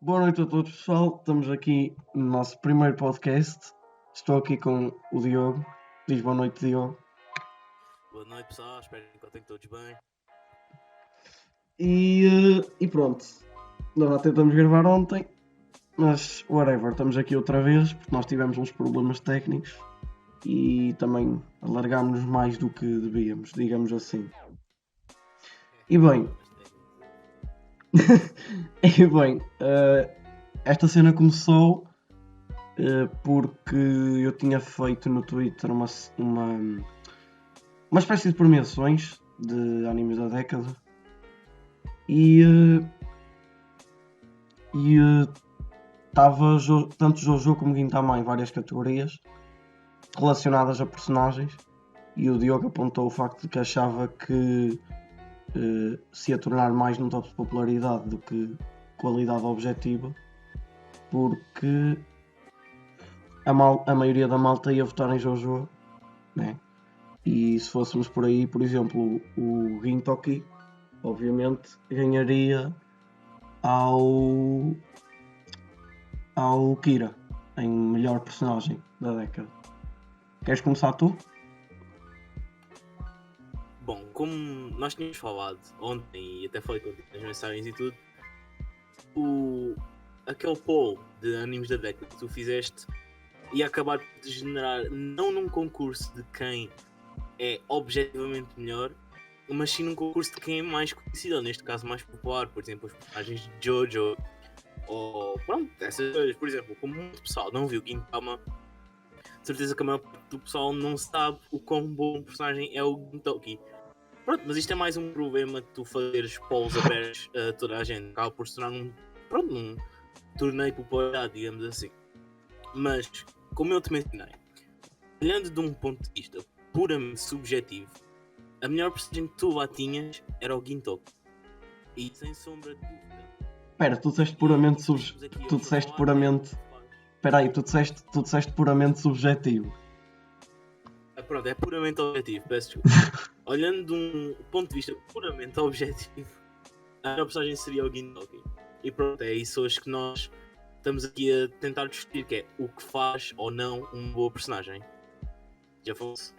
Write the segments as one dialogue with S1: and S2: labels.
S1: Boa noite a todos, pessoal. Estamos aqui no nosso primeiro podcast. Estou aqui com o Diogo. Diz boa noite, Diogo.
S2: Boa noite, pessoal. Espero que encontrem todos bem.
S1: E pronto. Nós já tentamos gravar ontem, mas whatever. Estamos aqui outra vez porque nós tivemos uns problemas técnicos e também alargámos-nos mais do que devíamos, digamos assim. E bem, esta cena começou porque eu tinha feito no Twitter uma espécie de premiações de animes da década e estava tanto Jojo como Gintama em várias categorias relacionadas a personagens, e o Diogo apontou o facto de que achava que se ia tornar mais num top de popularidade do que qualidade objetiva, porque a maioria da malta ia votar em Jojo, né? E se fôssemos por aí, por exemplo, o Gintoki obviamente ganharia ao Kira em melhor personagem da década. Queres começar tu?
S2: Bom, como nós tínhamos falado ontem e até falei contigo nas mensagens e tudo, aquele poll de animes da década que tu fizeste ia acabar por degenerar não num concurso de quem é objetivamente melhor, mas sim num concurso de quem é mais conhecido, ou neste caso mais popular, por exemplo, os personagens de Jojo, ou pronto, essas coisas. Por exemplo, como muito pessoal não viu Gintama, de certeza que a maior parte do pessoal não sabe o quão bom personagem é o Gintoki. Pronto, mas isto é mais um problema de tu fazeres polls abertos a toda a gente. Acaba por se tornar um torneio de popularidade, digamos assim. Mas, como eu te mencionei, olhando de um ponto de vista puramente subjetivo, a melhor personagem que tu lá tinhas era o Gintoki. E sem sombra de dúvida.
S1: Espera, tu disseste puramente Tu disseste puramente. Espera aí, tu disseste puramente subjetivo.
S2: Pronto, é puramente objetivo, peço desculpa. Olhando de um ponto de vista puramente objetivo, a melhor personagem seria o Gintoki. E pronto, é isso hoje que nós estamos aqui a tentar discutir, que é o que faz ou não uma boa personagem. Já fosse?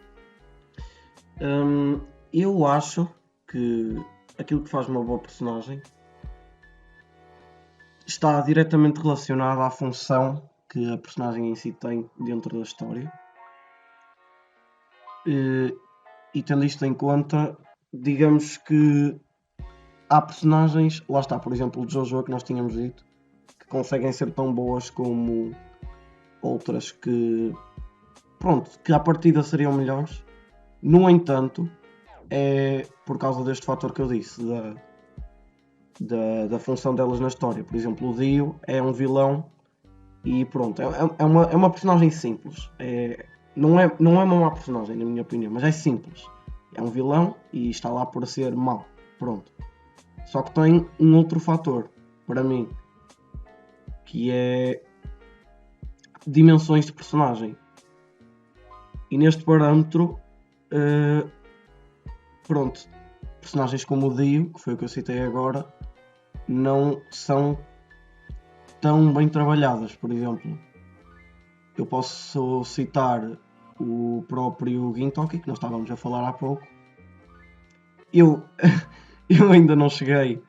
S1: Eu acho que aquilo que faz uma boa personagem está diretamente relacionado à função que a personagem em si tem dentro da história. E tendo isto em conta, digamos que há personagens, lá está, por exemplo, o Jojo que nós tínhamos dito, que conseguem ser tão boas como outras que, pronto, que à partida seriam melhores. No entanto, é por causa deste fator que eu disse, da função delas na história. Por exemplo, o Dio é um vilão e pronto, é uma personagem simples. Não é uma má personagem, na minha opinião, mas é simples. É um vilão e está lá por ser mau. Pronto. Só que tem um outro fator, para mim, que é dimensões de personagem. E neste parâmetro, pronto, personagens como o Dio, que foi o que eu citei agora, não são tão bem trabalhadas. Por exemplo, eu posso citar o próprio Gintoki, que nós estávamos a falar há pouco. Eu ainda não cheguei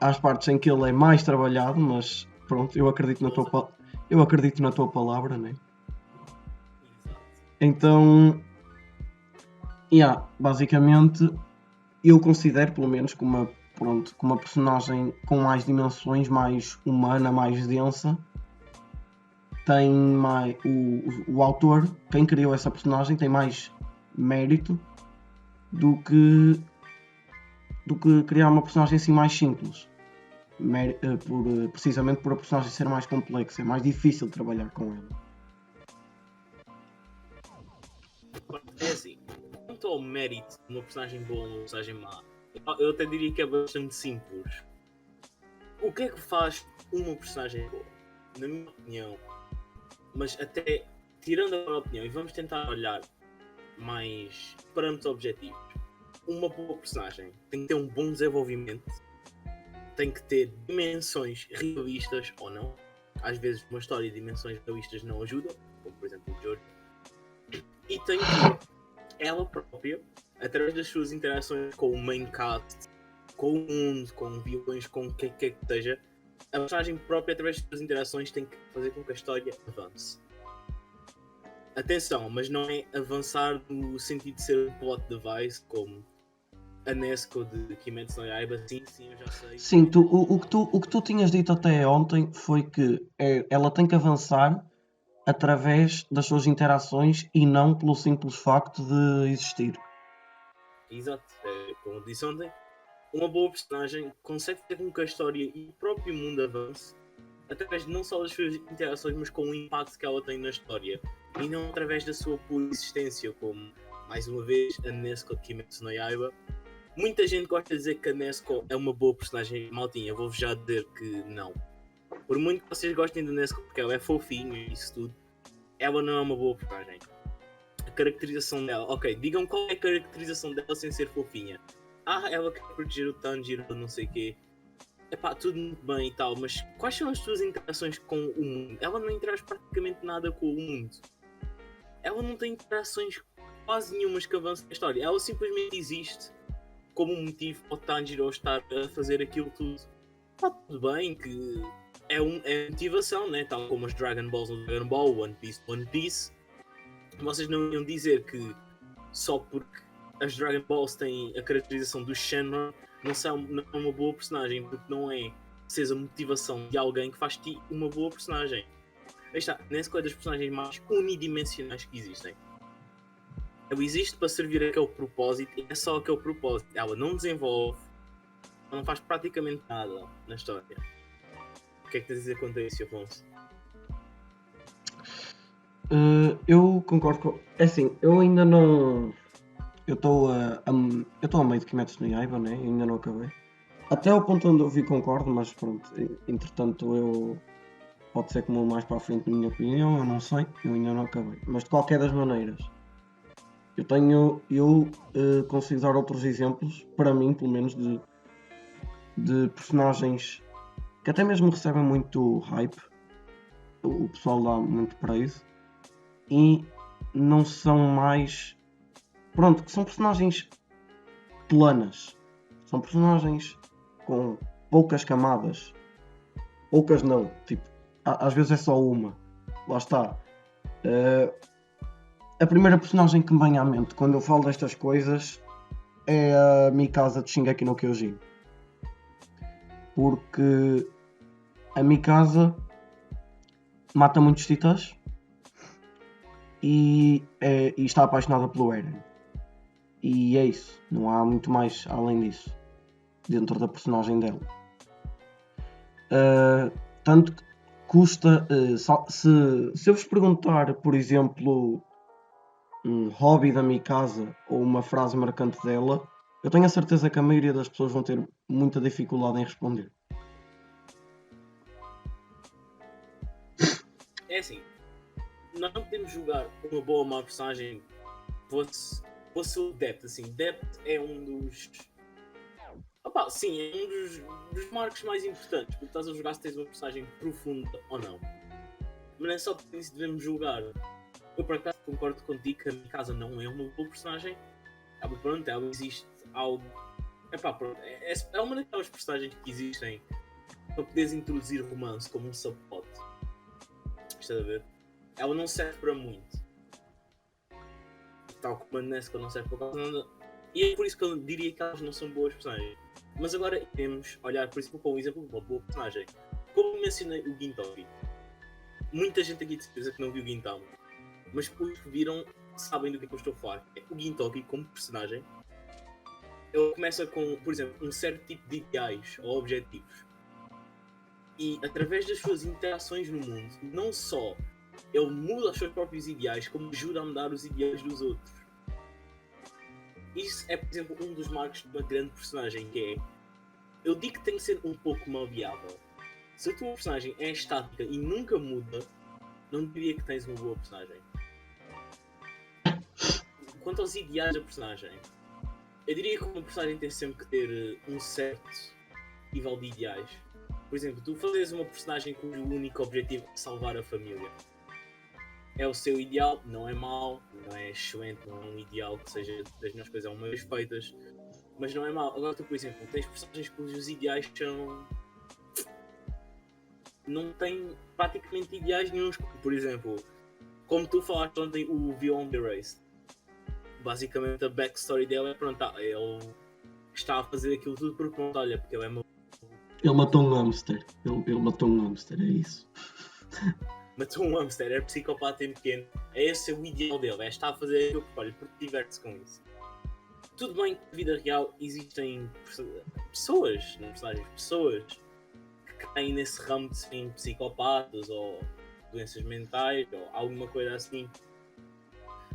S1: às partes em que ele é mais trabalhado, mas pronto, eu acredito na tua palavra, né? Então, basicamente, eu considero, pelo menos, que uma personagem com mais dimensões, mais humana, mais densa, tem mais. O autor, quem criou essa personagem, tem mais mérito do que criar uma personagem assim mais simples. Precisamente por a personagem ser mais complexa, é mais difícil de trabalhar com ela.
S2: É assim, quanto ao mérito de uma personagem boa ou uma personagem má, eu até diria que é bastante simples. O que é que faz uma personagem boa? Na minha opinião, mas até tirando a minha opinião, e vamos tentar olhar mais parâmetros objetivos. Uma boa personagem tem que ter um bom desenvolvimento tem que ter dimensões realistas ou não. Às vezes uma história de dimensões realistas não ajuda, como por exemplo o Jojo. E tem que ela própria, através das suas interações com o main cast, com o mundo, com vilões, com o que quer que seja, a personagem própria, através das suas interações, tem que fazer com que a história avance. Atenção, mas não é avançar no sentido de ser um plot device, como a Nesco de Kimetsu no Yaiba. Sim, eu já sei.
S1: Sim, o que tu tinhas dito até ontem foi que ela tem que avançar através das suas interações e não pelo simples facto de existir.
S2: Exato, como disse ontem, uma boa personagem consegue ter com que a história e o próprio mundo avance através não só das suas interações, mas com o impacto que ela tem na história, e não através da sua pura existência, como, mais uma vez, a Nesco de Kimetsu no Yaiba. Muita gente gosta de dizer que a Nesco é uma boa personagem. Maltinha, vou-vos já dizer que não. Por muito que vocês gostem da Nesco porque ela é fofinha e isso tudo, ela não é uma boa personagem. A caracterização dela, ok, digam qual é a caracterização dela sem ser fofinha. Ela quer proteger o Tanjiro, não sei o quê. Epá, tudo muito bem e tal, mas quais são as suas interações com o mundo? Ela não interage praticamente nada com o mundo. Ela não tem interações quase nenhumas que avancem na história. Ela simplesmente existe como um motivo para o Tanjiro estar a fazer aquilo tudo. Está tudo bem que é motivação, né? Tal como as Dragon Balls no Dragon Ball, One Piece. Vocês não iam dizer que só porque as Dragon Balls têm a caracterização do Shenron não é uma boa personagem, porque não é seja a motivação de alguém que faz de ti uma boa personagem. Aí está, Nesco é das personagens mais unidimensionais que existem. Ela existe para servir aquele propósito e é só aquele propósito. Ela não desenvolve, ela não faz praticamente nada na história. O que é que tens a dizer quanto a isso, Afonso?
S1: Eu concordo com. É assim, eu ainda não. Eu estou a meio de Kimetsu no Yaiba, né? Eu ainda não acabei. Até ao ponto onde eu vi concordo, mas pronto, entretanto eu. Pode ser como mais para a frente, na minha opinião, eu não sei, eu ainda não acabei. Mas de qualquer das maneiras, eu consigo dar outros exemplos, para mim pelo menos, de personagens que até mesmo recebem muito hype, o pessoal dá muito praise, e não são mais. Pronto, que são personagens planas, são personagens com poucas camadas, poucas não, tipo, às vezes é só uma, lá está. A primeira personagem que me vem à mente quando eu falo destas coisas é a Mikasa de Shingeki no Kyojin. Porque a Mikasa mata muitos titãs e está apaixonada pelo Eren. E é isso, não há muito mais além disso dentro da personagem dela. Tanto que custa, se eu vos perguntar, por exemplo, um hobby da Mikasa ou uma frase marcante dela, eu tenho a certeza que a maioria das pessoas vão ter muita dificuldade em responder.
S2: É assim, nós não podemos julgar uma boa ou má personagem fosse o Depth, assim. Depth é um dos... Opa, sim, é um dos marcos mais importantes, porque estás a jogar se tens uma personagem profunda ou não. Mas não é só por isso que devemos julgar. Eu por acaso concordo contigo que a Mikasa não é uma boa personagem. Ela existe algo... Epá, pronto, é uma daquelas personagens que existem para poderes introduzir romance como um subplot. Estás a ver? Ela não serve para muito. Tal como a Nesca não serve para quase nada. E é por isso que eu diria que elas não são boas personagens. Mas agora iremos olhar, por exemplo, para um exemplo de uma boa personagem. Como mencionei o Gintoki. Muita gente aqui de certeza que não viu o Gintama. Mas depois que viram, sabem do que eu estou a falar. O Gintoki, como personagem, ele começa com, por exemplo, um certo tipo de ideais ou objetivos. E através das suas interações no mundo, não só ele muda os seus próprios ideais, como ajuda a mudar os ideais dos outros. Isso é, por exemplo, um dos marcos de uma grande personagem, que é... Eu digo que tem que ser um pouco malviável. Se a tua personagem é estática e nunca muda, não diria que tens uma boa personagem. Quanto aos ideais da personagem, eu diria que uma personagem tem sempre que ter um certo nível de ideais. Por exemplo, tu fazes uma personagem cujo único objetivo é salvar a família. É o seu ideal, não é mau, não é excelente, não é um ideal que seja das melhores coisas uma vez feitas, mas não é mau. Agora tu, por exemplo, tens personagens cujos ideais são... não têm praticamente ideais nenhuns. Por exemplo, como tu falaste ontem, o Beyond the Race. Basicamente a backstory dele é pronto, ele está a fazer aquilo tudo porque pronto, olha, porque ele é meu.
S1: Ele matou um hamster. Ele matou um hamster, é isso.
S2: Matou um hamster, era psicopata em pequeno. É esse o ideal dele, é estar a fazer aquilo porque diverte-se com isso. Tudo bem que na vida real existem pessoas, não personagens, pessoas que caem nesse ramo de serem psicopatas ou doenças mentais ou alguma coisa assim.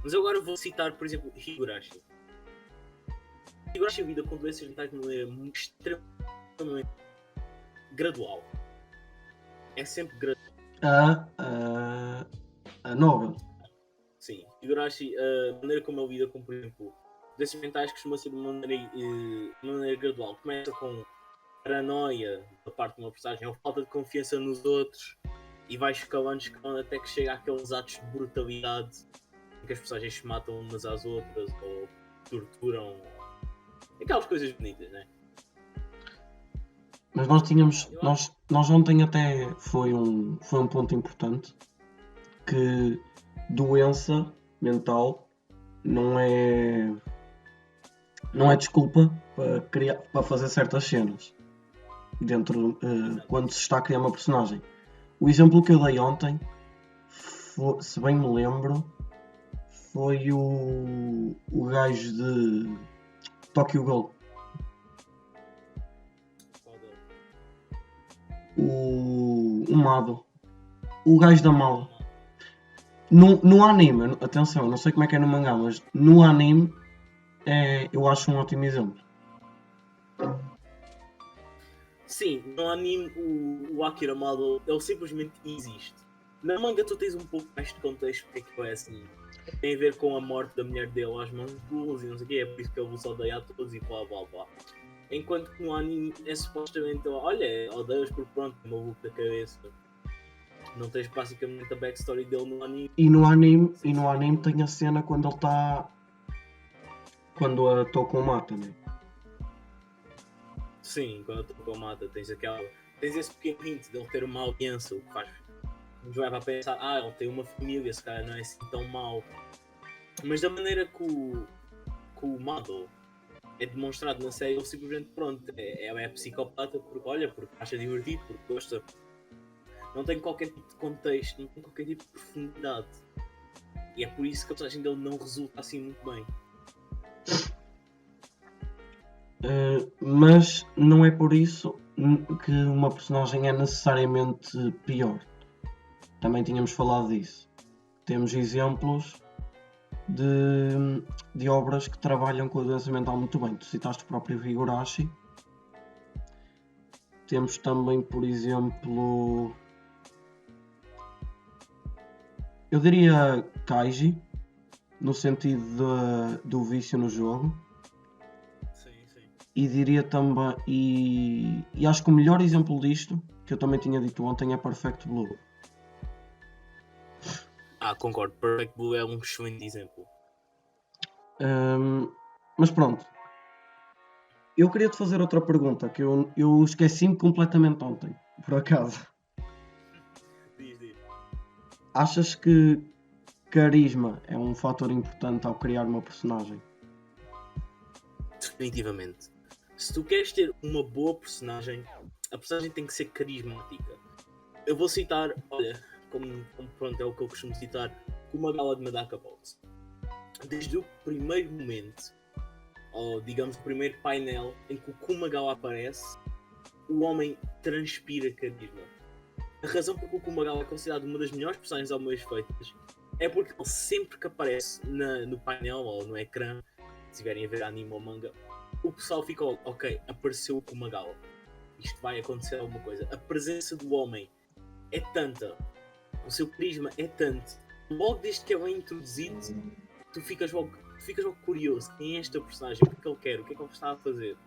S2: Mas eu agora vou citar, por exemplo, Higurashi. Higurashi lida com doenças mentais de maneira extremamente gradual. É sempre gradual.
S1: A Nobel.
S2: Sim, Higurashi, a maneira como ele lida com, por exemplo, doenças mentais costuma ser de maneira gradual. Começa com paranoia da parte de uma personagem, ou falta de confiança nos outros, e vai escalando até que chega àqueles atos de brutalidade em que as personagens se matam umas às outras ou torturam. Aquelas coisas bonitas, né?
S1: Mas nós tínhamos. Nós ontem até foi um ponto importante que doença mental não é desculpa para fazer certas cenas dentro quando se está a criar uma personagem. O exemplo que eu dei ontem, se bem me lembro, foi o gajo de Tokyo Ghoul. O Mado. O gajo da mala. No anime, atenção, não sei como é que é no mangá, mas no anime eu acho um ótimo exemplo.
S2: Sim, no anime o Akira Mado, ele simplesmente existe. Na manga tu tens um pouco mais de contexto porque é que é assim. Tem a ver com a morte da mulher dele às mãos de burros e não sei o que, é por isso que ele se odeia a todos e blá blá blá. Enquanto que no anime é supostamente, olha, odeias por pronto, maluco da cabeça. Não tens basicamente a backstory dele no anime.
S1: E no anime tem a cena quando ele está. Quando a Toko mata, né?
S2: Sim, quando a Toko mata, tens esse pequeno hint dele ter uma aliança, o que faz. Nos leva a pensar, ele tem uma família, se calhar não é assim tão mau. Mas da maneira que o Mado é demonstrado na série, ele simplesmente pronto, ela é psicopata porque acha divertido, porque gosta. Não tem qualquer tipo de contexto, não tem qualquer tipo de profundidade. E é por isso que a personagem dele não resulta assim muito bem.
S1: Mas não é por isso que uma personagem é necessariamente pior. Também tínhamos falado disso. Temos exemplos de obras que trabalham com a doença mental muito bem. Tu citaste o próprio Higurashi. Temos também, por exemplo, eu diria Kaiji, no sentido do vício no jogo.
S2: Sim, sim.
S1: E diria também, e acho que o melhor exemplo disto, que eu também tinha dito ontem, é Perfect Blue.
S2: Concordo, Perfect Blue é um excelente exemplo.
S1: Mas pronto, eu queria te fazer outra pergunta que eu esqueci-me completamente ontem, por acaso.
S2: Diz.
S1: Achas que carisma é um fator importante ao criar uma personagem?
S2: Definitivamente. Se tu queres ter uma boa personagem, a personagem tem que ser carismática. Eu vou citar, olha, como pronto, é o que eu costumo citar, Kumagawa de Medaka Box. Desde o primeiro momento, ou digamos o primeiro painel em que o Kumagawa aparece, o homem transpira carisma. A razão porque o Kumagawa é considerado uma das melhores personagens alguma vez feitas é porque ele sempre que aparece no painel ou no ecrã, se tiverem a ver anime ou manga, o pessoal fica, ok, apareceu o Kumagawa, isto vai acontecer alguma coisa. A presença do homem é tanta, o seu carisma é tanto, logo desde que ele é introduzido, tu ficas logo curioso, quem é esta personagem, o que é que ele quer, o que é que ele está a fazer.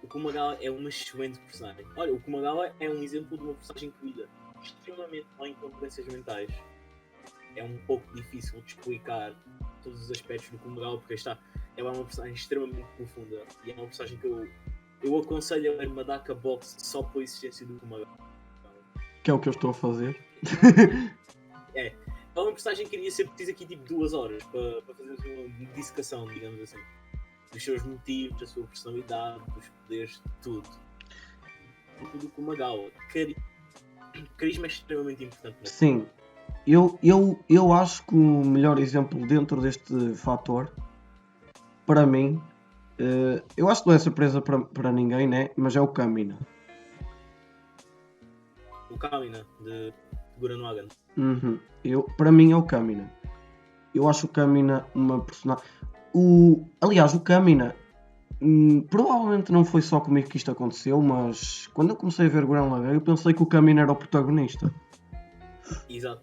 S2: o Kumagawa é uma excelente personagem. Olha, o Kumagawa é um exemplo de uma personagem que lida extremamente com incompetências mentais. É um pouco difícil de explicar todos os aspectos do Kumagawa, porque está, ela é uma personagem extremamente profunda e é uma personagem que eu aconselho a ler Madaka Box só pela existência do Kumagawa.
S1: Que é o que eu estou a fazer.
S2: É uma personagem que iria ser preciso aqui tipo 2 horas para fazer uma dissecação, digamos assim, dos seus motivos, da sua personalidade, dos poderes, tudo. Tudo com uma Kumagawa. Carisma é extremamente importante.
S1: Sim, eu acho que o melhor exemplo dentro deste fator, para mim, eu acho que não é surpresa para ninguém, né? Mas é o Kamina.
S2: O Kamina de Gurren Lagann.
S1: Para mim é o Kamina. Eu acho o Kamina uma personagem. Aliás, o Kamina provavelmente não foi só comigo que isto aconteceu, mas quando eu comecei a ver Gurren Lagann eu pensei que o Kamina era o protagonista.
S2: Exato.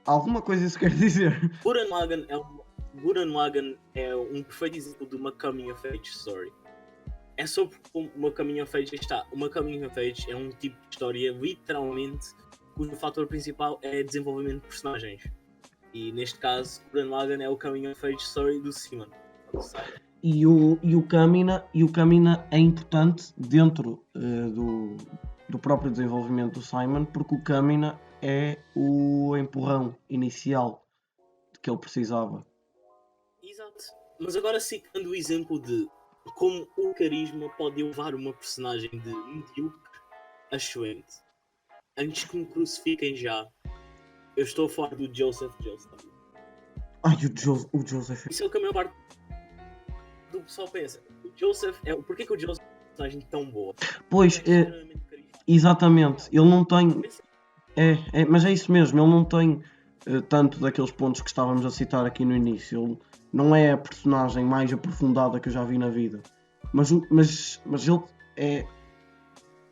S1: Alguma coisa isso quer dizer?
S2: Gurren Lagann é um perfeito exemplo de uma coming of age story. É só porque uma coming of age está. Uma coming of age é um tipo de história literalmente cujo fator principal é desenvolvimento de personagens. E neste caso, Gurren Lagann é o coming of age story do Simon.
S1: E o Kamina é importante dentro do próprio desenvolvimento do Simon, porque o Kamina é o empurrão inicial de que ele precisava.
S2: Exato. Mas agora citando o exemplo de como o carisma pode levar uma personagem de medíocre a excelente. Antes que me crucifiquem já, eu estou a falar do Joseph Joestar.
S1: Ai, o Joseph.
S2: Isso é o que a maior parte do pessoal pensa. O Joseph porquê que o Joseph é uma personagem tão boa?
S1: Pois, exatamente. Ele não tem... mas é isso mesmo. Ele não tem tanto daqueles pontos que estávamos a citar aqui no início. Ele não é a personagem mais aprofundada que eu já vi na vida. Mas ele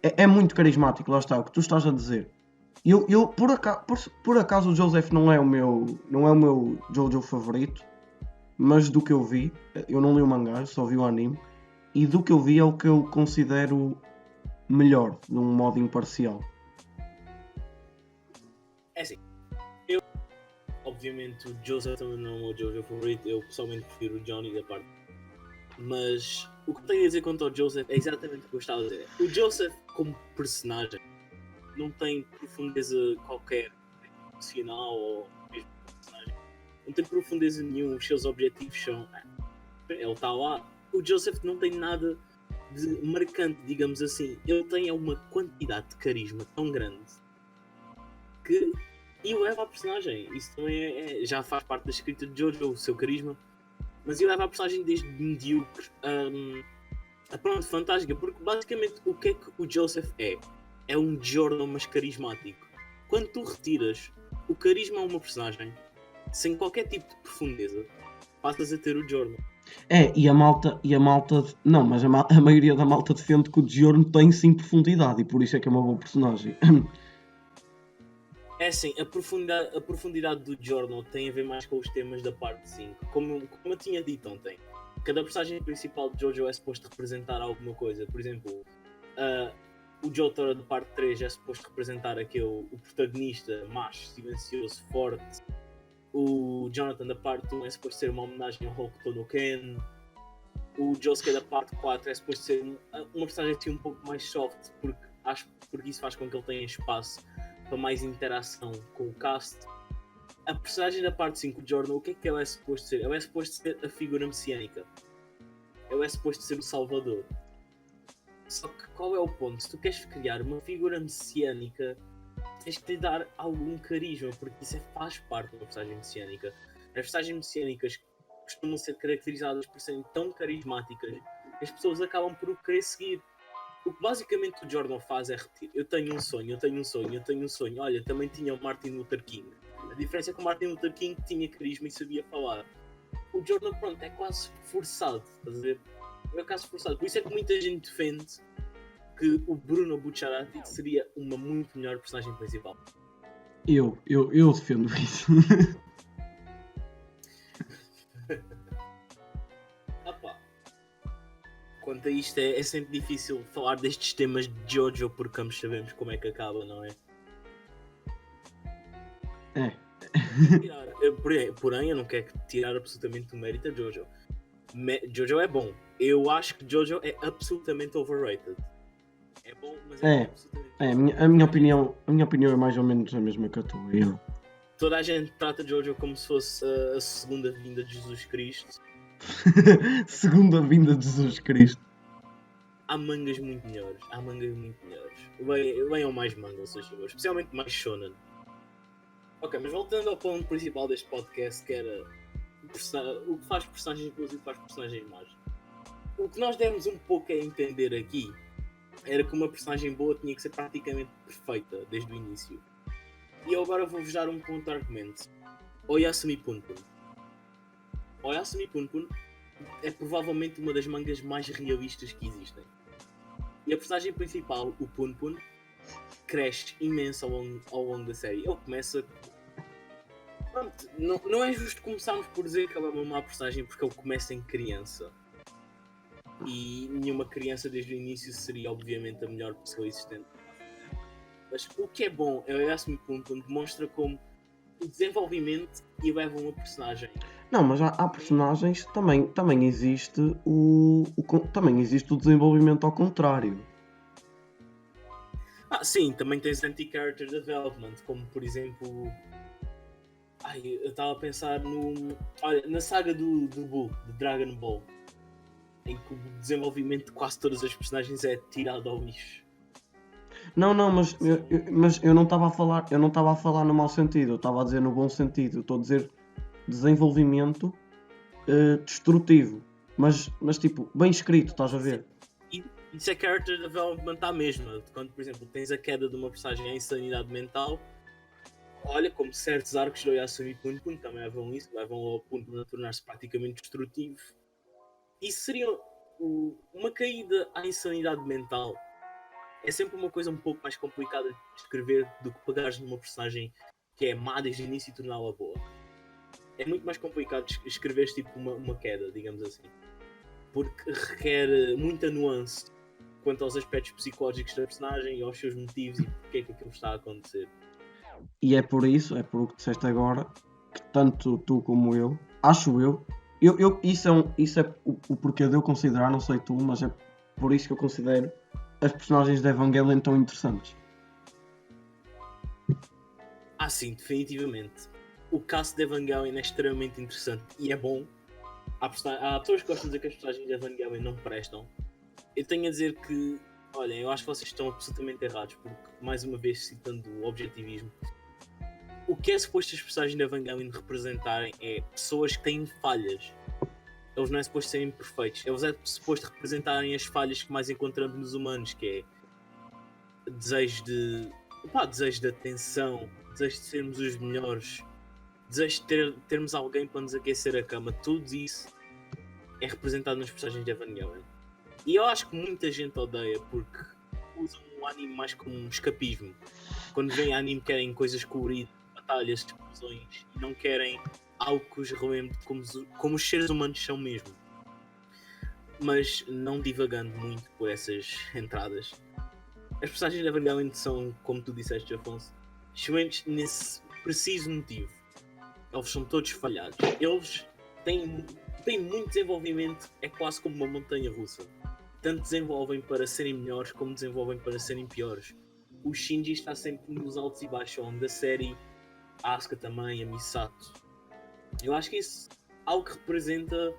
S1: é muito carismático, lá está, o que tu estás a dizer. Por acaso o Joseph não é o meu Jojo favorito, mas do que eu vi, eu não li o mangá, só vi o anime, e do que eu vi é o que eu considero melhor, de um modo imparcial.
S2: É assim, obviamente o Joseph também não é o meu Jojo favorito, eu pessoalmente prefiro o Johnny da parte. Mas o que eu tenho a dizer quanto ao Joseph é exatamente o que eu estava a dizer. O Joseph como personagem não tem profundeza qualquer emocional ou mesmo personagem. Não tem profundeza nenhuma, os seus objetivos são... Ele está lá. O Joseph não tem nada de marcante, digamos assim. Ele tem uma quantidade de carisma tão grande que eleva a personagem. Isso também já faz parte da escrita de Jojo, o seu carisma. Mas eleva a personagem desde medíocre a pronto, fantástica. Porque basicamente o que é que o Joseph é? É um Giorno mas carismático. Quando tu retiras o carisma a uma personagem sem qualquer tipo de profundeza, passas a ter o Giorno.
S1: E a malta não, mas a maioria da malta defende que o Giorno tem sim profundidade e por isso é que é uma boa personagem.
S2: É assim, a profundidade do Giorno tem a ver mais com os temas da parte 5. Como eu tinha dito ontem, cada personagem principal de Jojo é suposto representar alguma coisa. Por exemplo, o Jotaro da parte 3 é suposto representar o protagonista macho, silencioso, forte. O Jonathan da parte 1 é suposto ser uma homenagem ao Hokuto no Ken. O Josuke da parte 4 é suposto ser uma personagem assim um pouco mais soft, porque isso faz com que ele tenha espaço para mais interação com o cast. A personagem da parte 5, o Giorno, o que é que ela é suposto ser? Ela é suposto ser a figura messiânica. Ela é suposto ser o salvador. Só que qual é o ponto? Se tu queres criar uma figura messiânica, tens que lhe dar algum carisma, porque isso faz parte de uma personagem messiânica. As personagens messiânicas costumam ser caracterizadas por serem tão carismáticas que as pessoas acabam por o querer seguir. O que basicamente o Jordan faz é repetir: eu tenho um sonho, olha, também tinha o Martin Luther King. A diferença é que o Martin Luther King tinha carisma e sabia falar. O Jordan, pronto, é quase forçado, estás a ver? É quase forçado, por isso é que muita gente defende que o Bruno Bucciarati seria uma muito melhor personagem principal.
S1: Eu defendo isso.
S2: quanto a isto é sempre difícil falar destes temas de Jojo porque ambos sabemos como é que acaba, não é?
S1: É.
S2: Porém, eu não quero tirar absolutamente o mérito a Jojo. Jojo é bom. Eu acho que Jojo é absolutamente overrated. É bom, mas é absolutamente
S1: a minha opinião é mais ou menos a mesma que a tua.
S2: Toda a gente trata Jojo como se fosse a segunda vinda de Jesus Cristo.
S1: Segunda vinda de Jesus Cristo.
S2: Há mangas muito melhores. Venham mais mangas, se favor. Especialmente mais shonen. Ok, mas voltando ao ponto principal deste podcast, que era o que faz personagens boas e o que faz personagens más. O que nós demos um pouco a entender aqui era que uma personagem boa tinha que ser praticamente perfeita desde o início. E eu agora vou-vos dar um contra-argumento. Oyasumi Punpun. Oyasumi Punpun é provavelmente uma das mangas mais realistas que existem. E a personagem principal, o Punpun, cresce imenso ao longo da série. Ele começa... Pronto, não é justo começarmos por dizer que ela é uma má personagem porque ele começa em criança. E nenhuma criança desde o início seria obviamente a melhor pessoa existente. Mas o que é bom é o Oyasumi Punpun demonstra como o desenvolvimento eleva uma personagem.
S1: Não, mas há personagens também existe também existe o desenvolvimento ao contrário.
S2: Sim, também tens anti-character development, como por exemplo... eu estava a pensar na saga do Bull, de Dragon Ball, em que o desenvolvimento de quase todas as personagens é tirado ao lixo.
S1: Não, mas eu não estava a falar no mau sentido, eu estava a dizer no bom sentido. Eu estou a dizer desenvolvimento destrutivo, mas tipo, bem escrito, estás a ver?
S2: Isso é character development à mesma. Quando, por exemplo, tens a queda de uma personagem em insanidade mental, olha, como certos arcos de Oyasumi Punpun também levam ao Punpun a tornar-se praticamente destrutivo. Isso seria uma caída à insanidade mental. É sempre uma coisa um pouco mais complicada de escrever do que pegares numa personagem que é má desde o início e torná-la boa. É muito mais complicado escrever tipo uma queda, digamos assim. Porque requer muita nuance quanto aos aspectos psicológicos da personagem e aos seus motivos e porque é que aquilo está a acontecer.
S1: E é por o que disseste agora, que tanto tu como eu, acho isso é o porquê de eu considerar, não sei tu, mas é por isso que eu considero as personagens de Evangelion tão interessantes.
S2: Sim, definitivamente. O cast de Evangelion é extremamente interessante e é bom. Há pessoas que gostam de dizer que as personagens de Evangelion não prestam. Eu tenho a dizer que, olhem, eu acho que vocês estão absolutamente errados, porque, mais uma vez, citando o objetivismo, o que é suposto as personagens de Evangelion representarem é pessoas que têm falhas. Eles não é suposto serem perfeitos. Eles é suposto representarem as falhas que mais encontramos nos humanos, que é desejo de atenção, desejo de sermos os melhores, desejo de termos alguém para nos aquecer a cama. Tudo isso é representado nas personagens de Evangelion. E eu acho que muita gente odeia porque usam o anime mais como um escapismo. Quando vem anime querem coisas coloridas, batalhas, explosões, e não querem algo que os relembre como os seres humanos são mesmo. Mas não divagando muito por essas entradas, as personagens de Evangelion são, como tu disseste, Afonso, excelentes nesse preciso motivo. Eles são todos falhados. Eles têm muito desenvolvimento, é quase como uma montanha russa. Tanto desenvolvem para serem melhores como desenvolvem para serem piores. O Shinji está sempre nos altos e baixos ao longo da série, a Asuka também, a Misato. Eu acho que isso é algo que representa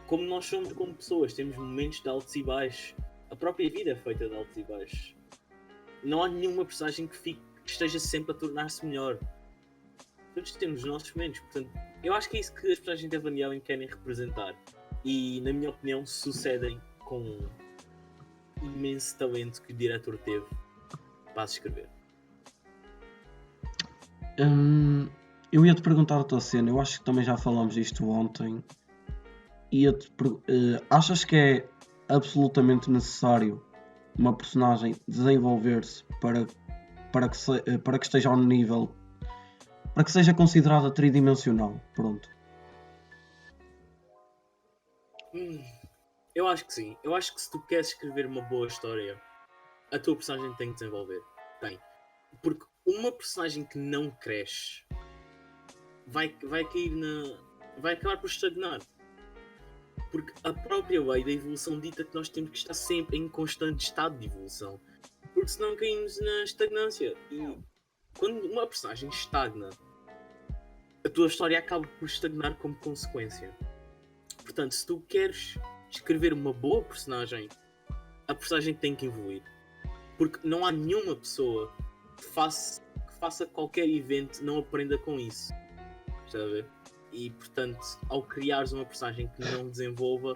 S2: como nós somos como pessoas. Temos momentos de altos e baixos. A própria vida é feita de altos e baixos. Não há nenhuma personagem que esteja sempre a tornar-se melhor. Todos temos os nossos momentos. Portanto, eu acho que é isso que as personagens de Evangelion querem representar. E, na minha opinião, sucedem com imenso talento que o diretor teve para se escrever.
S1: Eu ia-te perguntar a tua cena, eu acho que também já falámos disto ontem. Achas que é absolutamente necessário uma personagem desenvolver-se para que esteja ao nível, para que seja considerada tridimensional? Pronto.
S2: Eu acho que sim. Eu acho que se tu queres escrever uma boa história, a tua personagem tem que desenvolver. Tem. Porque uma personagem que não cresce vai cair na. vai acabar por estagnar. Porque a própria lei da evolução dita que nós temos que estar sempre em constante estado de evolução. Porque senão caímos na estagnância. E quando uma personagem estagna, a tua história acaba por estagnar como consequência. Portanto, se tu queres escrever uma boa personagem, a personagem tem que evoluir. Porque não há nenhuma pessoa que faça qualquer evento não aprenda com isso. Estás a ver? E portanto, ao criares uma personagem que não desenvolva,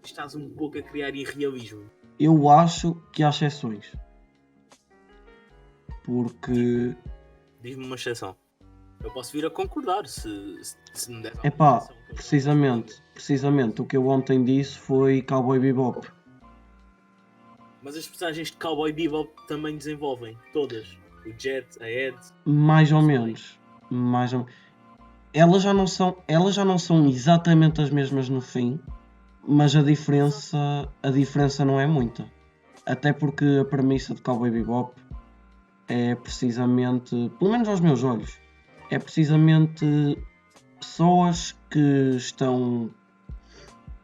S2: estás um pouco a criar irrealismo.
S1: Eu acho que há exceções. Porque.
S2: Diz-me uma exceção. Eu posso vir a concordar se me der alguma
S1: Epá,
S2: exceção que eu
S1: precisamente, o que eu ontem disse foi Cowboy Bebop.
S2: Mas as personagens de Cowboy Bebop também desenvolvem, todas. O Jet, a Ed.
S1: Mais ou menos. Elas já não são exatamente as mesmas no fim, mas a diferença não é muita. Até porque a premissa de Cowboy Bebop é precisamente, pelo menos aos meus olhos, é precisamente pessoas que estão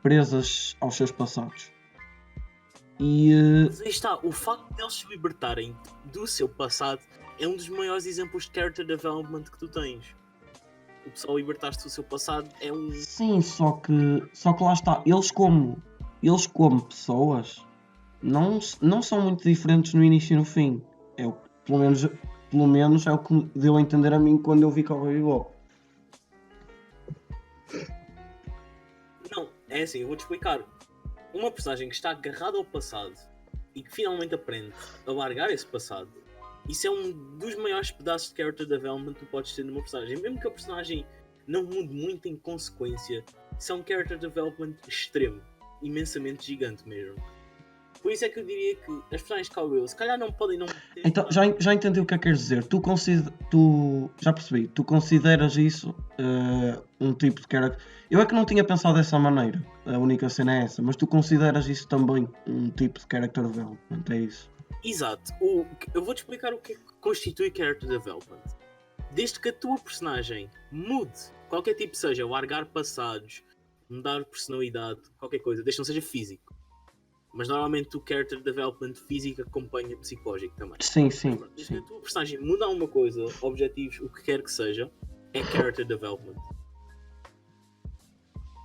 S1: presas aos seus passados.
S2: Mas aí está, o facto de eles se libertarem do seu passado é um dos maiores exemplos de character development que tu tens. O pessoal libertar-se do seu passado é um...
S1: Sim, só que lá está, eles como pessoas não são muito diferentes no início e no fim. Pelo menos é o que deu a entender a mim quando eu vi Cowboy Bebop.
S2: Não, é assim, eu vou-te explicar. Uma personagem que está agarrada ao passado e que finalmente aprende a largar esse passado, isso é um dos maiores pedaços de character development que tu podes ter numa personagem. Mesmo que a personagem não mude muito em consequência, isso é um character development extremo, imensamente gigante mesmo. Por isso é que eu diria que as personagens de Cowboy se calhar não podem não ter...
S1: Então, já entendi o que é que queres dizer. Já percebi, tu consideras isso um tipo de character... Eu é que não tinha pensado dessa maneira, a única cena é essa, mas tu consideras isso também um tipo de character development, é isso?
S2: Exato. Eu vou-te explicar o que é que constitui character development. Desde que a tua personagem mude, qualquer tipo seja, largar passados, mudar personalidade, qualquer coisa, desde que não seja físico. Mas normalmente o character development físico acompanha psicológico também.
S1: Sim.
S2: Desde que a tua personagem muda alguma coisa, objetivos, o que quer que seja, é character development.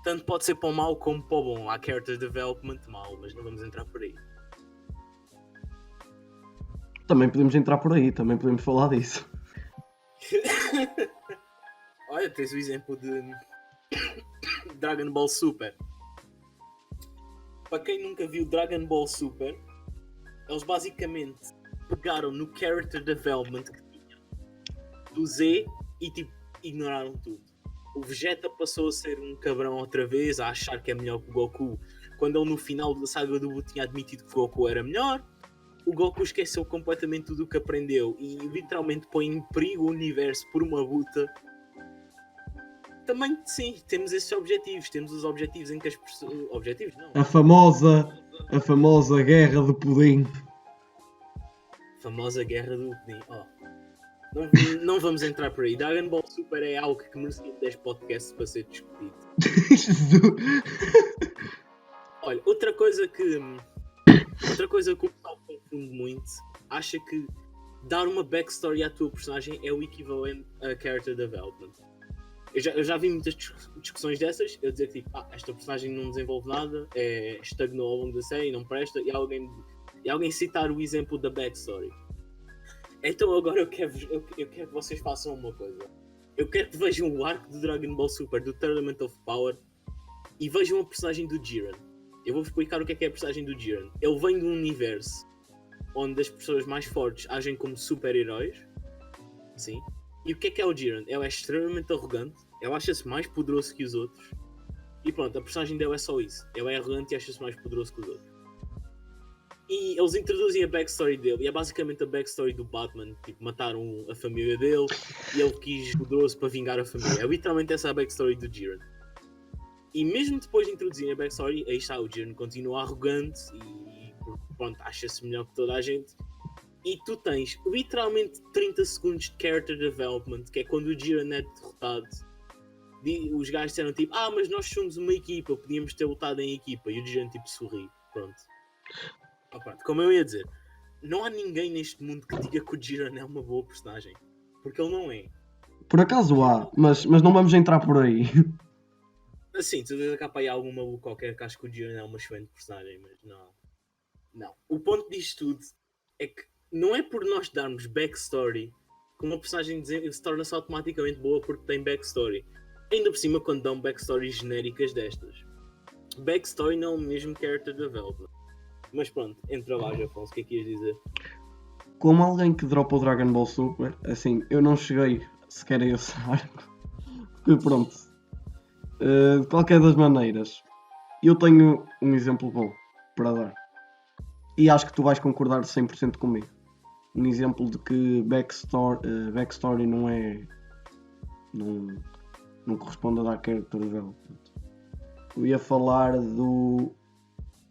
S2: Tanto pode ser para o mal como para o bom. Há character development mal, mas não vamos entrar por aí.
S1: Também podemos entrar por aí, também podemos falar disso.
S2: Olha, tens o exemplo de Dragon Ball Super. Para quem nunca viu Dragon Ball Super, eles basicamente pegaram no character development que tinha do Z e tipo, ignoraram tudo. O Vegeta passou a ser um cabrão outra vez, a achar que é melhor que o Goku, quando ele no final da saga do Buu tinha admitido que o Goku era melhor. O Goku esqueceu completamente tudo o que aprendeu e literalmente põe em perigo o universo por uma luta. Também, sim, temos esses objetivos. Temos os objetivos em que as pessoas... Objetivos, não.
S1: A famosa guerra de pudim.
S2: Famosa guerra do pudim. Não vamos entrar por aí. Dragon Ball Super é algo que merecia 10 podcasts para ser discutido. Olha, outra coisa que o pessoal confunde muito, acha que dar uma backstory à tua personagem é o equivalente a character development. Eu já vi muitas discussões dessas, eu dizer que tipo, esta personagem não desenvolve nada, estagnou ao longo da série, não presta, e alguém citar o exemplo da backstory. Então agora eu quero que vocês façam uma coisa. Eu quero que vejam o arco do Dragon Ball Super, do Tournament of Power, e vejam a personagem do Jiren. Eu vou explicar o que é a personagem do Jiren. Ele vem de um universo onde as pessoas mais fortes agem como super-heróis. Sim. E o que é o Jiren? Ele é extremamente arrogante. Ele acha-se mais poderoso que os outros. E pronto, a personagem dele é só isso. Ele é arrogante e acha-se mais poderoso que os outros. E eles introduzem a backstory dele. E é basicamente a backstory do Batman. Tipo, mataram a família dele. E ele quis poderoso para vingar a família. É literalmente essa a backstory do Jiren. E mesmo depois de introduzir a backstory, aí está, o Jiren continua arrogante e pronto, acha-se melhor que toda a gente. E tu tens literalmente 30 segundos de character development, que é quando o Jiren é derrotado. Os gajos disseram tipo, mas nós somos uma equipa, podíamos ter lutado em equipa. E o Jiren tipo sorri, pronto. Como eu ia dizer, não há ninguém neste mundo que diga que o Jiren é uma boa personagem. Porque ele não é.
S1: Por acaso há, mas não vamos entrar por aí.
S2: Assim, tu dizes que há para aí algum maluco qualquer que acha que o Jiren é uma excelente personagem, mas não. O ponto disto tudo é que não é por nós darmos backstory que uma personagem se torna-se automaticamente boa porque tem backstory. Ainda por cima quando dão backstories genéricas destas. Backstory não é o mesmo character development. Mas pronto, entra lá, Afonso, o que é que ias dizer?
S1: Como alguém que dropa o Dragon Ball Super, assim, eu não cheguei sequer a esse arco. Porque pronto, de qualquer das maneiras, eu tenho um exemplo bom para dar. E acho que tu vais concordar 100% comigo. Um exemplo de que backstory não é... Não corresponde a dar character development. Eu ia falar do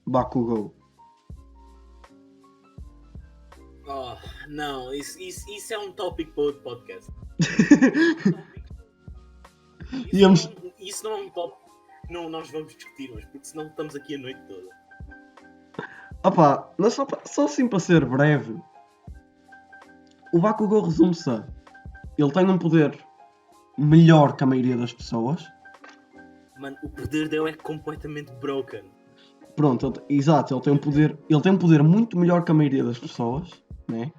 S1: Bakugou.
S2: Não, isso é um tópico para outro podcast. Isso não é um tópico que nós vamos discutir hoje, porque senão estamos aqui a noite toda.
S1: Mas só assim para ser breve, o Bakugou resume-se a... Ele tem um poder melhor que a maioria das pessoas.
S2: Mano, o poder dele é completamente broken.
S1: Pronto, exato, ele tem um poder muito melhor que a maioria das pessoas, né?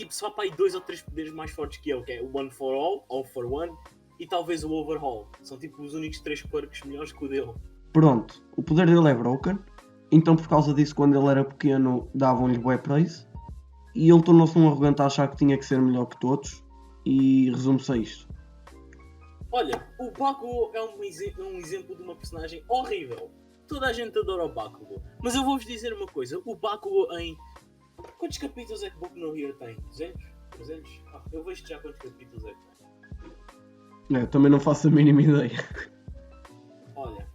S2: Só para aí 2 ou 3 poderes mais fortes que ele, que é o One for All for One, e talvez o Overhaul. São tipo os únicos 3 quirks melhores que o dele.
S1: Pronto, o poder dele é broken, então por causa disso quando ele era pequeno davam-lhe bué praise, e ele tornou-se um arrogante a achar que tinha que ser melhor que todos, e resume-se a isto.
S2: Olha, o Bakugou é um exemplo de uma personagem horrível. Toda a gente adora o Bakugou. Mas eu vou-vos dizer uma coisa. O Bakugou em... Quantos capítulos é que Boku no Hero tem? 200? 300? Eu vejo já quantos capítulos é que tem.
S1: Eu também não faço a mínima ideia.
S2: Olha,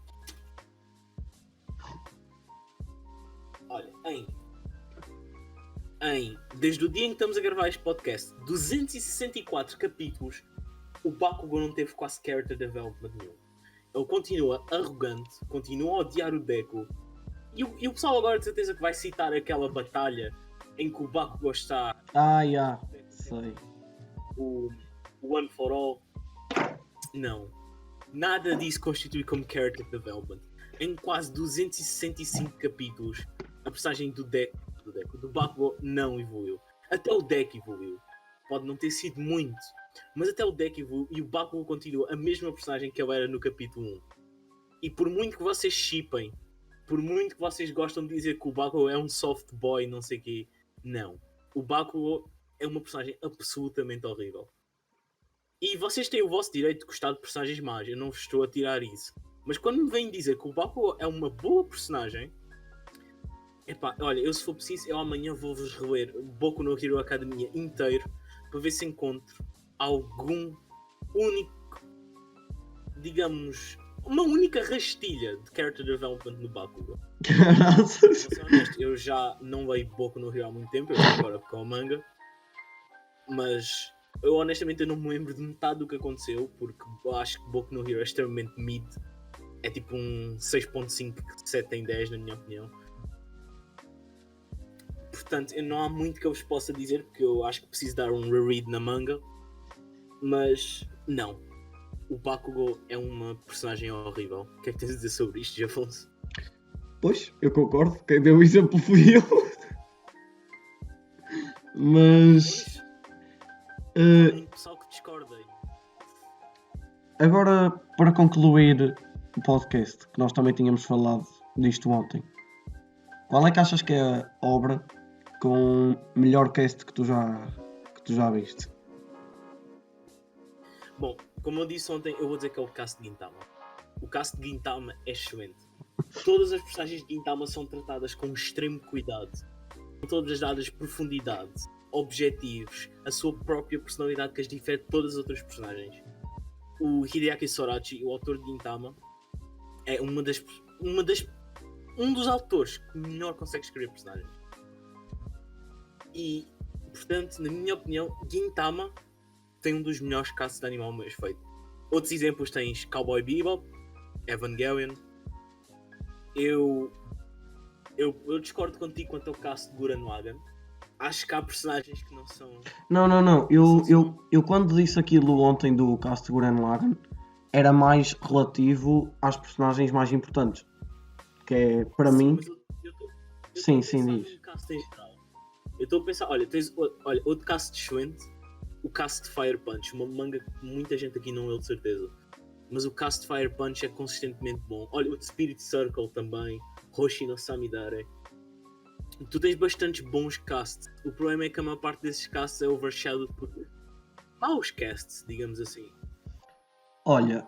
S2: desde o dia em que estamos a gravar este podcast, 264 capítulos, o Bakugou não teve quase character development nenhum. Ele continua arrogante, continua a odiar o Deku. E o pessoal agora de certeza que vai citar aquela batalha em que o Bakugou está...
S1: sei.
S2: O One for All. Não. Nada disso constitui como character development. Em quase 265 capítulos, a personagem do Bakugou não evoluiu. Até o Deku evoluiu. Pode não ter sido muito, mas até o Deku evoluiu e o Bakugou continua a mesma personagem que ele era no capítulo 1. E por muito que vocês shippem, por muito que vocês gostam de dizer que o Bakugou é um soft boy, não sei o quê, não. O Bakugou é uma personagem absolutamente horrível. E vocês têm o vosso direito de gostar de personagens más, eu não vos estou a tirar isso. Mas quando me vêm dizer que o Bakugou é uma boa personagem, olha, eu se for preciso, eu amanhã vou-vos reler Boku no Hero Academia inteiro para ver se encontro algum único, digamos, uma única rastilha de character development no Bakugou. Eu já não leio Boku no Hero há muito tempo, eu estou agora com o manga, mas eu honestamente não me lembro de metade do que aconteceu, porque eu acho que Boku no Hero é extremamente mid, é tipo um 6.5, 7 em 10 na minha opinião. Portanto, não há muito que eu vos possa dizer, porque eu acho que preciso dar um reread na manga, mas não. O Bakugou é uma personagem horrível. O que é que tens a dizer sobre isto, Afonso?
S1: Pois, eu concordo. Quem deu o exemplo fui eu. Mas...
S2: Há muito pessoal que discorda.
S1: Agora, para concluir o podcast, que nós também tínhamos falado disto ontem, qual é que achas que é a obra com melhor cast que tu já viste?
S2: Bom, como eu disse ontem, eu vou dizer que é o cast de Gintama. O cast de Gintama é excelente. Todas as personagens de Gintama são tratadas com extremo cuidado. Todas dadas profundidade, objetivos, a sua própria personalidade que as difere de todas as outras personagens. O Hideaki Sorachi, o autor de Gintama, é um dos autores que melhor consegue escrever personagens. E, portanto, na minha opinião, Gintama tem um dos melhores casts de anime mais feito. Outros exemplos tens Cowboy Bebop, Evangelion. Eu discordo contigo quanto ao cast de Gurren Lagann. Acho que há personagens que não são...
S1: Não. Eu quando disse aquilo ontem do cast de Gurren Lagann, era mais relativo às personagens mais importantes. Que é, para mim...
S2: Mas eu
S1: Sim,
S2: estou a pensar
S1: diz.
S2: num cast em geral. Eu estou a pensar, olha, tens outro cast de Schwent, o cast de Fire Punch, uma manga que muita gente aqui não leu de certeza. Mas o cast de Fire Punch é consistentemente bom. Olha, o de Spirit Circle também, Hoshi no Samidare. Tu tens bastantes bons casts. O problema é que a maior parte desses casts é overshadowed por maus casts, digamos assim.
S1: Olha,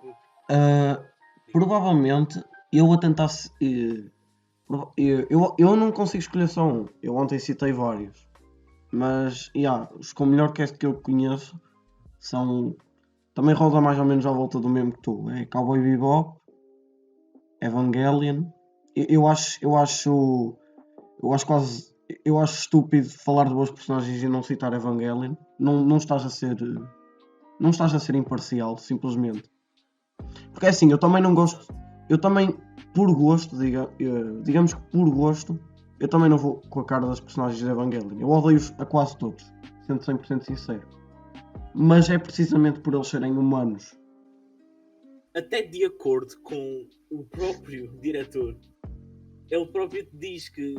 S1: provavelmente eu vou tentar. Eu não consigo escolher só um. Eu ontem citei vários. Mas, os com o melhor cast que eu conheço são. Também roda mais ou menos à volta do mesmo que tu. É Cowboy Bebop, Evangelion. Eu acho quase. Eu acho estúpido falar de boas personagens e não citar Evangelion. Não estás a ser. Não estás a ser imparcial, simplesmente. Porque é assim, eu também não gosto. Eu também, por gosto, digamos que por gosto, eu também não vou com a cara das personagens de Evangelion. Eu odeio-os a quase todos, sendo 100% sincero. Mas é precisamente por eles serem humanos.
S2: Até de acordo com o próprio diretor, ele próprio te diz que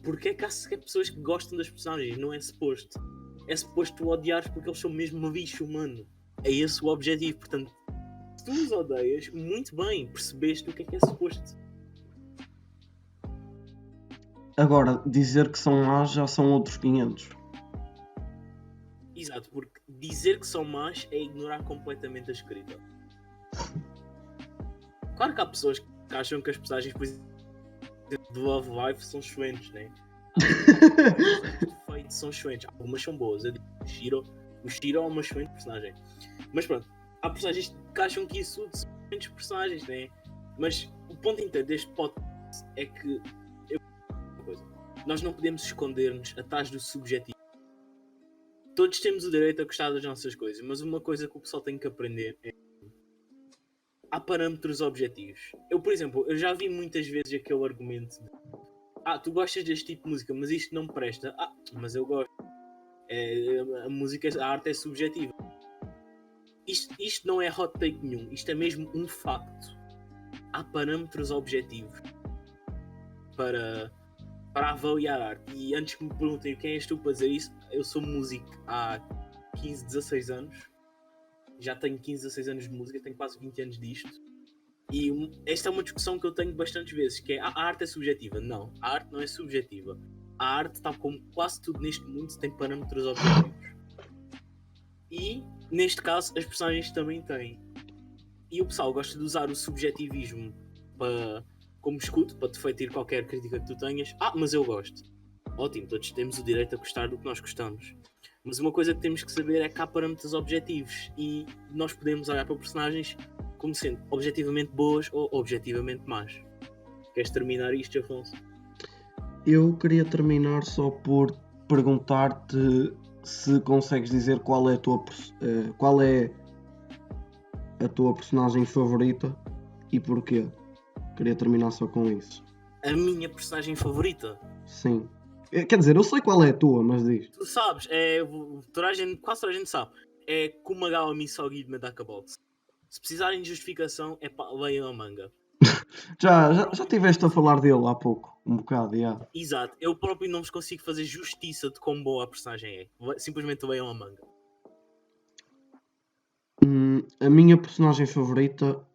S2: porque é que há sequer pessoas que gostam das personagens, não é suposto. É suposto tu odiares porque eles são mesmo bicho humano. É esse o objetivo, portanto, se tu os odeias, muito bem, percebeste o que é suposto.
S1: Agora, dizer que são más já são outros 500.
S2: Exato, porque dizer que são más é ignorar completamente a escrita. Claro que há pessoas que acham que as personagens, por exemplo, do Love Life são excelentes, né? Fate são excelentes, algumas são boas. Eu digo, o Shiro é uma excelente personagem. Mas pronto, há personagens que acham que isso são excelentes personagens, né? Mas o ponto inteiro deste podcast é que nós não podemos esconder-nos atrás do subjetivo. Todos temos o direito a gostar das nossas coisas, mas uma coisa que o pessoal tem que aprender é há parâmetros objetivos. Eu, por exemplo, eu já vi muitas vezes aquele argumento de tu gostas deste tipo de música, mas isto não me presta. Mas eu gosto. A arte é subjetiva. Isto não é hot take nenhum. Isto é mesmo um facto. Há parâmetros objetivos para avaliar a arte. E antes que me perguntem quem és tu para dizer isso, eu sou músico há 15, 16 anos. Já tenho 15, 16 anos de música, tenho quase 20 anos disto. E esta é uma discussão que eu tenho bastantes vezes, que é a arte é subjetiva. Não, a arte não é subjetiva. A arte, tal como quase tudo neste mundo, tem parâmetros objetivos. E, neste caso, as personagens também têm. E o pessoal gosta de usar o subjetivismo como escudo, para defender qualquer crítica que tu tenhas. Mas eu gosto. Ótimo, todos temos o direito a gostar do que nós gostamos. Mas uma coisa que temos que saber é que há parâmetros objetivos. E nós podemos olhar para personagens como sendo objetivamente boas ou objetivamente más. Queres terminar isto, Afonso?
S1: Eu queria terminar só por perguntar-te se consegues dizer qual é a tua personagem favorita e porquê. Queria terminar só com isso.
S2: A minha personagem favorita?
S1: Sim. Quer dizer, eu sei qual é a tua, mas diz.
S2: Tu sabes, quase toda a gente sabe. É Kumagawa Misogi de Medaka Box. Se precisarem de justificação, leiam a manga.
S1: Já estiveste a falar dele há pouco, um bocado, já.
S2: Exato, eu próprio não vos consigo fazer justiça de quão boa a personagem é. Simplesmente leiam a manga.
S1: A minha personagem favorita,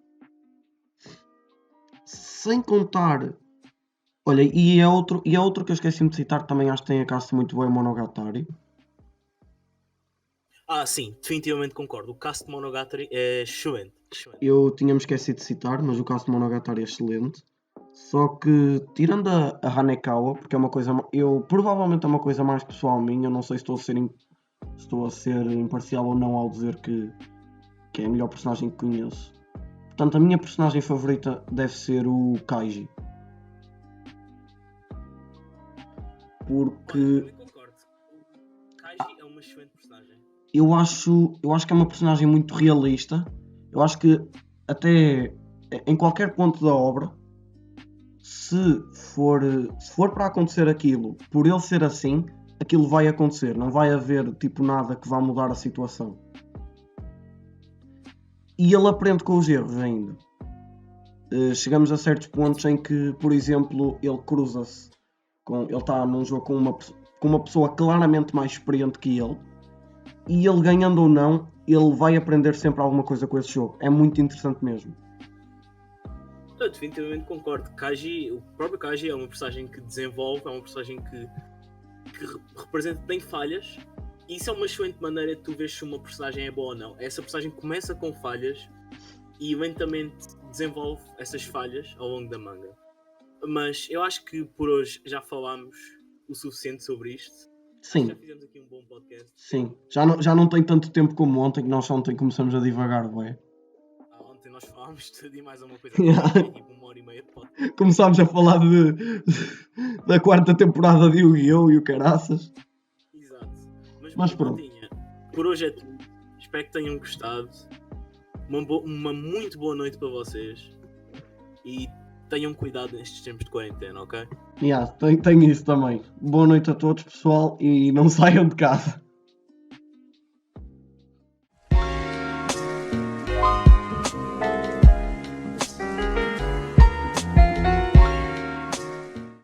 S1: sem contar. Olha, e é outro que eu esqueci-me de citar, também acho que tem a cast muito boa, é Monogatari.
S2: Sim, definitivamente concordo. O cast de Monogatari é excelente.
S1: Eu tinha-me esquecido de citar, mas o cast de Monogatari é excelente. Só que, tirando a Hanekawa, porque é uma coisa... provavelmente é uma coisa mais pessoal minha, eu não sei se estou a ser imparcial ou não ao dizer que é a melhor personagem que conheço. Portanto, a minha personagem favorita deve ser o Kaiji. Porque
S2: Olha, também concordo. O Kaiji é uma excelente personagem.
S1: eu acho que é uma personagem muito realista. Eu acho que até em qualquer ponto da obra, se for para acontecer aquilo, por ele ser assim, aquilo vai acontecer. Não vai haver tipo nada que vá mudar a situação. E ele aprende com os erros ainda. Chegamos a certos pontos em que, por exemplo, ele cruza-se ele está num jogo com uma pessoa claramente mais experiente que ele, e ele, ganhando ou não, ele vai aprender sempre alguma coisa com esse jogo. É muito interessante mesmo.
S2: Eu definitivamente concordo. O próprio Kaiji é uma personagem que desenvolve, é uma personagem que representa, tem falhas, e isso é uma excelente maneira de tu ver se uma personagem é boa ou não. Essa personagem começa com falhas e lentamente desenvolve essas falhas ao longo da manga. Mas eu acho que por hoje já falámos o suficiente sobre isto.
S1: Sim.
S2: Já fizemos aqui um bom podcast.
S1: Sim. Já não tem tanto tempo como ontem, que nós ontem começamos a divagar, ué.
S2: Ontem nós falámos de tudo e mais alguma coisa. Tipo 1h30 de podcast.
S1: Começámos a falar da quarta temporada de Yu-Gi-Oh! E o caraças.
S2: Exato.
S1: Mas pronto.
S2: Por hoje é tudo. Espero que tenham gostado. Uma muito boa noite para vocês. E tenham cuidado nestes tempos de quarentena, ok?
S1: Tem isso também. Boa noite a todos, pessoal, e não saiam de casa.